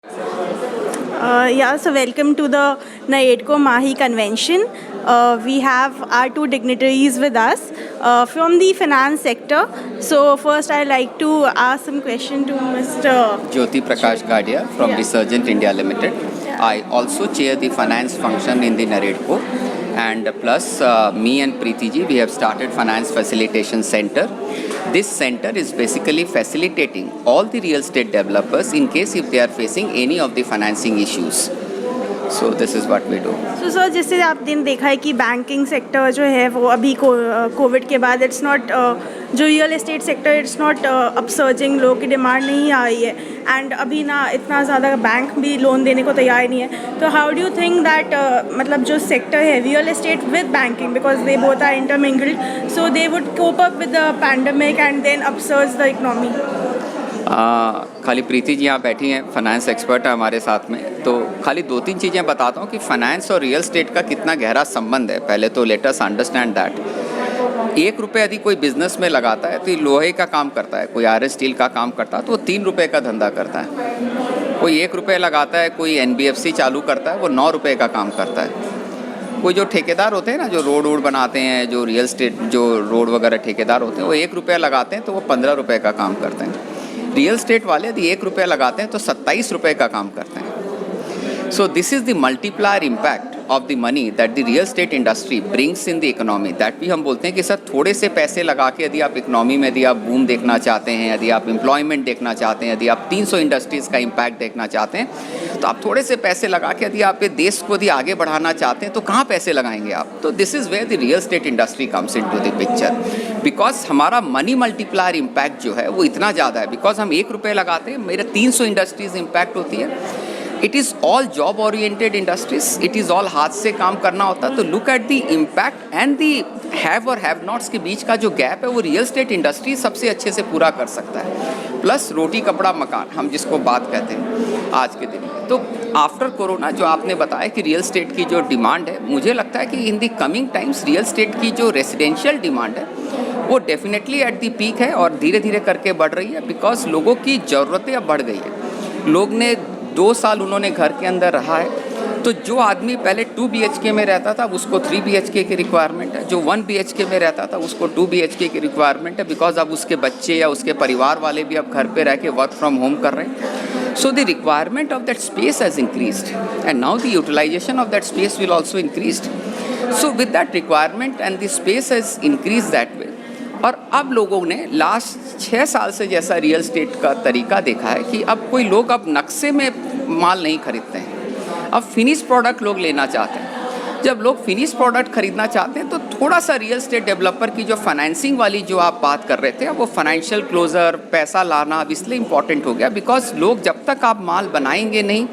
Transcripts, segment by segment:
Yeah, so welcome to the NAEDCO Mahi convention. We have our two dignitaries with us from the finance sector. So first I'd like to ask some question to Mr. Jyoti Prakash Gadia from Resurgent India Limited. I also chair the finance function in the NAREDCO, and plus me and Preeti ji, we have started Finance Facilitation Center. This center is basically facilitating all the real estate developers in case if they are facing any of the financing issues. So this is what we do. So sir जैसे आपने देखा है कि banking sector जो है वो अभी Covid के बाद इट्स नॉट जो real estate sector it's not upsurging, लोगों की डिमांड नहीं आ रही है एंड अभी ना इतना ज़्यादा बैंक भी लोन देने को तैयार नहीं है. तो how do you think that मतलब जो सेक्टर है real estate with banking, because they both are intermingled, so they would cope up with the pandemic and then upsurge the economy. खाली प्रीति जी यहाँ बैठी हैं, फाइनेंस एक्सपर्ट है हमारे साथ में. तो खाली 2-3 चीज़ें बताता हूँ कि फाइनेंस और रियल एस्टेट का कितना गहरा संबंध है. पहले तो लेट अस अंडरस्टैंड दैट 1 रुपये यदि कोई बिजनेस में लगाता है तो लोहे का काम करता है, कोई आयरन स्टील का काम करता है तो वो 3 रुपये का धंधा करता है. कोई 1 रुपये लगाता है, कोई NBFC चालू करता है, वो 9 रुपये का काम करता है. कोई जो ठेकेदार होते हैं ना, जो रोड बनाते हैं, जो रियल एस्टेट जो रोड वगैरह ठेकेदार होते हैं, वो 1 रुपया लगाते हैं तो वो 15 रुपये का काम करते हैं. रियल एस्टेट वाले यदि 1 रुपया लगाते हैं तो 27 रुपये का काम करते हैं. So this is the multiplier impact of the money that the real estate industry brings in the economy. That भी हम बोलते हैं कि सर थोड़े से पैसे लगा के यदि आप इकोनॉमी में यदि आप बूम देखना चाहते हैं, यदि आप एम्प्लॉयमेंट देखना चाहते हैं, यदि आप 300 इंडस्ट्रीज़ का इम्पैक्ट देखना चाहते हैं, तो आप थोड़े से पैसे लगा के यदि आप देश को यदि आगे बढ़ाना चाहते हैं तो कहाँ पैसे लगाएंगे आप. तो this is where the real estate industry comes into the picture. Because हमारा मनी मल्टीप्लायर इम्पैक्ट जो है वो इतना ज़्यादा है. बिकॉज हम 1 रुपये लगाते हैं, मेरे 300 इंडस्ट्रीज़ इम्पैक्ट होती है. It is all job oriented industries, it is all हाथ से काम करना होता है. तो look at the impact and the have और हैव नॉट्स के बीच का जो गैप है वो रियल एस्टेट इंडस्ट्री सबसे अच्छे से पूरा कर सकता है. प्लस रोटी कपड़ा मकान हम जिसको बात कहते हैं आज के दिन में. तो आफ्टर कोरोना जो आपने बताया कि रियल एस्टेट की जो डिमांड है, मुझे लगता है कि in the coming times real estate की जो रेसिडेंशियल डिमांड है वो डेफिनेटली एट दी पीक है और धीरे धीरे करके बढ़ रही है. बिकॉज लोगों की ज़रूरतें अब बढ़ गई है. लोग ने 2 साल उन्होंने घर के अंदर रहा है, तो जो आदमी पहले 2 BHK में रहता था उसको 3 BHK की रिक्वायरमेंट है. जो 1 BHK में रहता था उसको 2 BHK की रिक्वायरमेंट है. बिकॉज अब उसके बच्चे या उसके परिवार वाले भी अब घर पे रह के वर्क फ्रॉम होम कर रहे हैं. So the requirement of that space has increased and now the utilization of that space will also increased. So with that requirement and the space has increase that way. और अब लोगों ने last 6 साल से जैसा रियल एस्टेट का तरीका देखा है कि अब कोई लोग अब नक्शे में माल नहीं खरीदते हैं, अब फिनिश प्रोडक्ट लोग लेना चाहते हैं. जब लोग फिनिश प्रोडक्ट खरीदना चाहते हैं तो थोड़ा सा रियल एस्टेट डेवलपर की जो फाइनेंसिंग वाली जो आप बात कर रहे थे, अब वो फाइनेंशियल क्लोजर पैसा लाना अब इसलिए इम्पॉर्टेंट हो गया. बिकॉज लोग जब तक आप माल बनाएंगे नहीं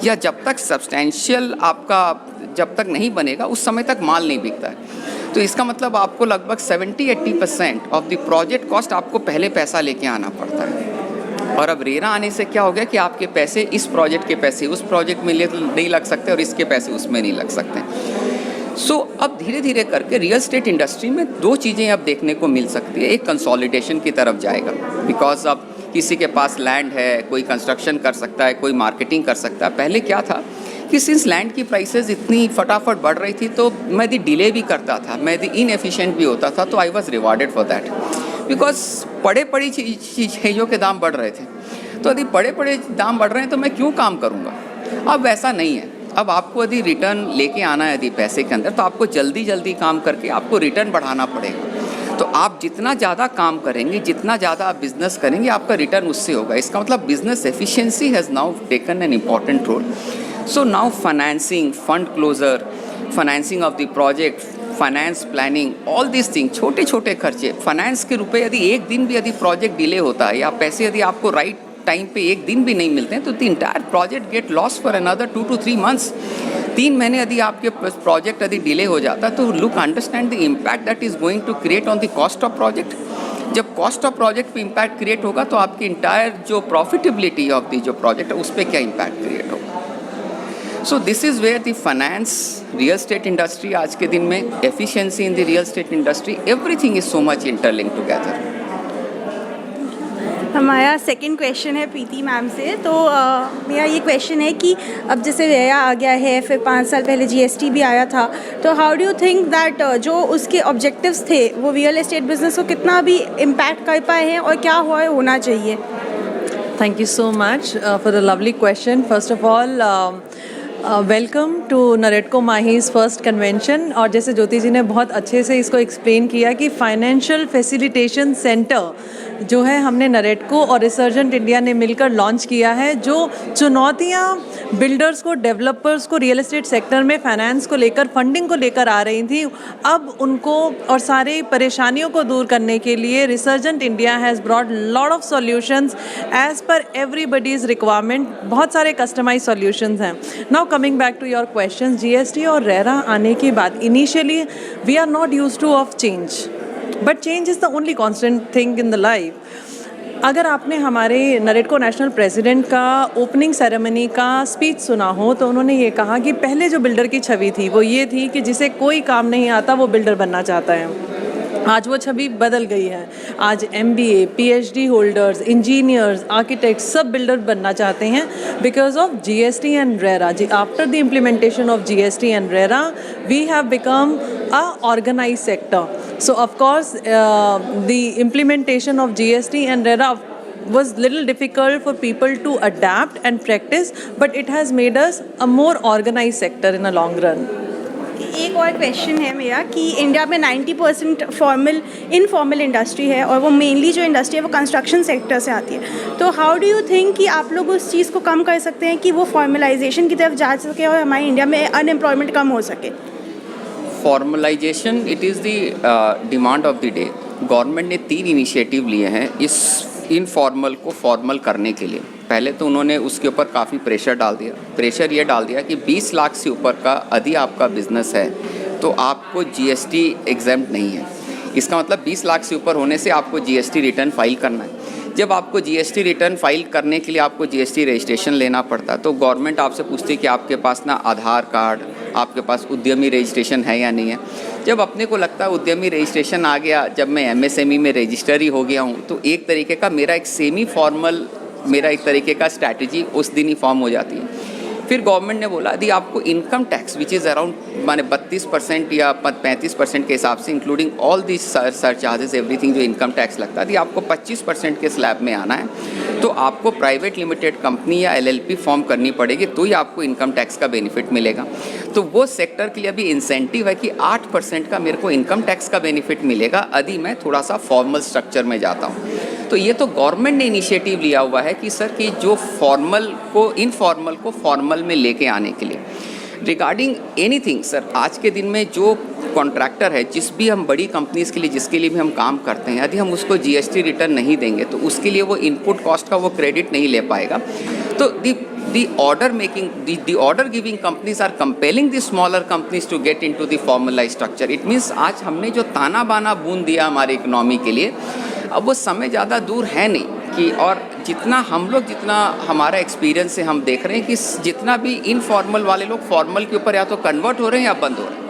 या जब तक सब्सटेंशियल आपका जब तक नहीं बनेगा उस समय तक माल नहीं बिकता है. तो इसका मतलब आपको लगभग 70-80% ऑफ द प्रोजेक्ट कॉस्ट आपको पहले पैसा लेके आना पड़ता है. और अब रेरा आने से क्या हो गया कि आपके पैसे इस प्रोजेक्ट के पैसे उस प्रोजेक्ट में नहीं लग सकते और इसके पैसे उसमें नहीं लग सकते. सो अब धीरे धीरे करके रियल एस्टेट इंडस्ट्री में 2 चीज़ें अब देखने को मिल सकती है. एक कंसोलिडेशन की तरफ जाएगा. बिकॉज अब किसी के पास लैंड है, कोई कंस्ट्रक्शन कर सकता है, कोई मार्केटिंग कर सकता है. पहले क्या था कि सिंस लैंड की प्राइसेस इतनी फटाफट बढ़ रही थी तो मैं दी डिले भी करता था, मैं दी इनएफिशिएंट भी होता था. तो I was rewarded for that. Because पड़ी चीज़ों के दाम बढ़ रहे थे. तो यदि पड़े दाम बढ़ रहे हैं तो मैं क्यों काम करूँगा. अब वैसा नहीं है. अब आपको यदि रिटर्न लेके आना है यदि पैसे के अंदर, तो आपको जल्दी काम करके आपको रिटर्न बढ़ाना पड़ेगा. तो आप जितना ज़्यादा काम करेंगे, जितना ज़्यादा आप बिजनेस करेंगे, आपका रिटर्न उससे होगा. इसका मतलब business efficiency has now taken an important role. So now financing, fund closure, financing of the project, finance planning, all these things, छोटे छोटे खर्चे, फाइनेंस के रुपए यदि एक दिन भी यदि प्रोजेक्ट डिले होता है या पैसे यदि आपको राइट टाइम पे एक दिन भी नहीं मिलते हैं तो the entire project get loss for another 2 to 3 months. 3 महीने यदि आपके प्रोजेक्ट यदि डिले हो जाता है तो look understand the impact that is going to create on the cost of project. जब कॉस्ट ऑफ प्रोजेक्ट पे इम्पैक्ट क्रिएट होगा तो आपकी इंटायर जो प्रॉफिटेबिलिटी ऑफ द जो प्रोजेक्ट है उस पर क्या इम्पैक्ट क्रिएट होगा. So this is where the finance real estate industry आज के दिन में efficiency in the real estate industry everything is so much interlinked together. हमारा सेकंड क्वेश्चन है प्रीति मैम से। तो मेरा ये क्वेश्चन है कि अब जैसे रेरा आ गया है, फिर 5 साल पहले जीएसटी भी आया था, तो how do you think that जो उसके ऑब्जेक्टिव्स थे वो रियल एस्टेट बिजनेस को कितना भी इम्पैक्ट कर पाए हैं और क्या होना चाहिए? Thank you so much for the lovely question. First of all, welcome to नरेटको माही's फर्स्ट कन्वेंशन। और जैसे ज्योति जी ने बहुत अच्छे से इसको एक्सप्लेन किया कि फाइनेंशियल फैसिलिटेशन सेंटर जो है हमने नरेटको और रिसर्जेंट इंडिया ने मिलकर लॉन्च किया है, जो चुनौतियां बिल्डर्स को, डेवलपर्स को रियल एस्टेट सेक्टर में फाइनेंस को लेकर, फंडिंग को लेकर आ रही थी, अब उनको और सारी परेशानियों को दूर करने के लिए resurgent India has brought lot of solutions as per everybody's requirement. बहुत सारे कस्टमाइज सॉल्यूशंस हैं। Now coming back to your question, GST और रेरा आने के बाद initially we are not used to of change, but change is the only constant thing in the life. अगर आपने हमारे नरेटको नेशनल प्रेसिडेंट का opening ceremony का speech सुना हो तो उन्होंने ये कहा कि पहले जो बिल्डर की छवि थी वो ये थी कि जिसे कोई काम नहीं आता वो बिल्डर बनना चाहता है। आज वो छवि बदल गई है। आज MBA, PhD holders, engineers, architects सब बिल्डर बनना चाहते हैं because of GST and RERA. After the implementation of GST and RERA we have become a organize sector. So of course, the implementation of GST and RERA was little difficult for people to adapt and practice, but it has made us a more organized sector in a long run. एक और question है मेरा कि India में 90% informal industry है और वो mainly जो इंडस्ट्री है वो कंस्ट्रक्शन सेक्टर से आती है। तो हाउ डू यू थिंक कि आप लोग उस चीज़ को कम कर सकते हैं कि वो फॉर्मलाइजेशन की तरफ जा सके और हमारे इंडिया में अनएम्प्लॉयमेंट कम हो सके? Formalisation it is the demand of the day. Government ने 3 इनिशिएटिव लिए हैं इस इनफॉर्मल को फॉर्मल करने के लिए। पहले तो उन्होंने उसके ऊपर काफ़ी प्रेशर डाल दिया। प्रेशर ये डाल दिया कि 20 लाख से ऊपर का यदि आपका बिजनेस है तो आपको GST एग्जेम्प्ट नहीं है। इसका मतलब 20 लाख से ऊपर होने से आपको GST रिटर्न फाइल करना है। जब आपको GST रिटर्न फाइल करने के लिए आपको GST रजिस्ट्रेशन लेना पड़ता है तो गवर्नमेंट आपसे पूछती है कि आपके पास ना आधार कार्ड, आपके पास उद्यमी रजिस्ट्रेशन है या नहीं है। जब अपने को लगता है उद्यमी रजिस्ट्रेशन आ गया, जब मैं MSME में रजिस्टर ही हो गया हूँ, तो एक तरीके का मेरा एक सेमी फॉर्मल एक तरीके का स्ट्रैटेजी उस दिन ही फॉर्म हो जाती है। फिर गवर्नमेंट ने बोला यदि आपको income tax which is around माने 32% या 35% के हिसाब से including all this surcharges everything जो इनकम टैक्स लगता है, यदि आपको 25% के स्लैब में आना है तो आपको प्राइवेट लिमिटेड कंपनी या LLP फॉर्म करनी पड़ेगी, तो ही आपको इनकम टैक्स का बेनिफिट मिलेगा। तो वो सेक्टर के लिए अभी इंसेंटिव है कि 8% का मेरे को इनकम टैक्स का बेनिफिट मिलेगा यदि मैं थोड़ा सा फॉर्मल स्ट्रक्चर में जाता हूँ। तो ये तो गवर्नमेंट ने इनिशिएटिव लिया हुआ है कि सर कि जो फॉर्मल को इनफॉर्मल को फॉर्मल में लेके आने के लिए। रिगार्डिंग एनीथिंग सर, आज के दिन में जो कॉन्ट्रैक्टर है, जिस भी हम बड़ी कंपनीज़ के लिए जिसके लिए भी हम काम करते हैं, यदि हम उसको GST रिटर्न नहीं देंगे तो उसके लिए वो इनपुट कॉस्ट का वो क्रेडिट नहीं ले पाएगा। तो the order giving companies are compelling the smaller companies to get into the formalized structure. It means आज हमने जो ताना बाना बूंद दिया हमारे इकोनॉमी के लिए, अब वो समय ज़्यादा दूर है नहीं कि और जितना हमारा एक्सपीरियंस से हम देख रहे हैं कि जितना भी इनफॉर्मल वाले लोग फॉर्मल के ऊपर या तो कन्वर्ट हो रहे हैं या बंद हो रहे हैं,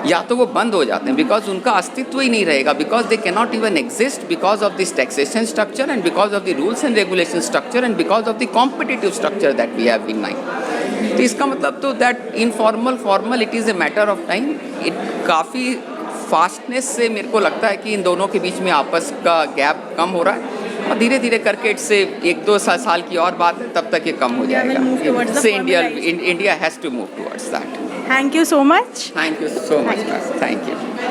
या तो वो बंद हो जाते हैं बिकॉज उनका अस्तित्व ही नहीं रहेगा, because they can not even exist because of this taxation structure and because of the rules and regulation structure and because of the competitive structure that we have in line. तो इसका मतलब तो that informal formal it is a matter of time. काफ़ी fastness से मेरे को लगता है कि इन दोनों के बीच में आपस का गैप कम हो रहा है और धीरे धीरे करके इससे 1-2 साल की और बात है, तब तक ये कम हो जाएगा। से India has to move towards that. Thank you so much. Thank you so much, ma'am. Thank you.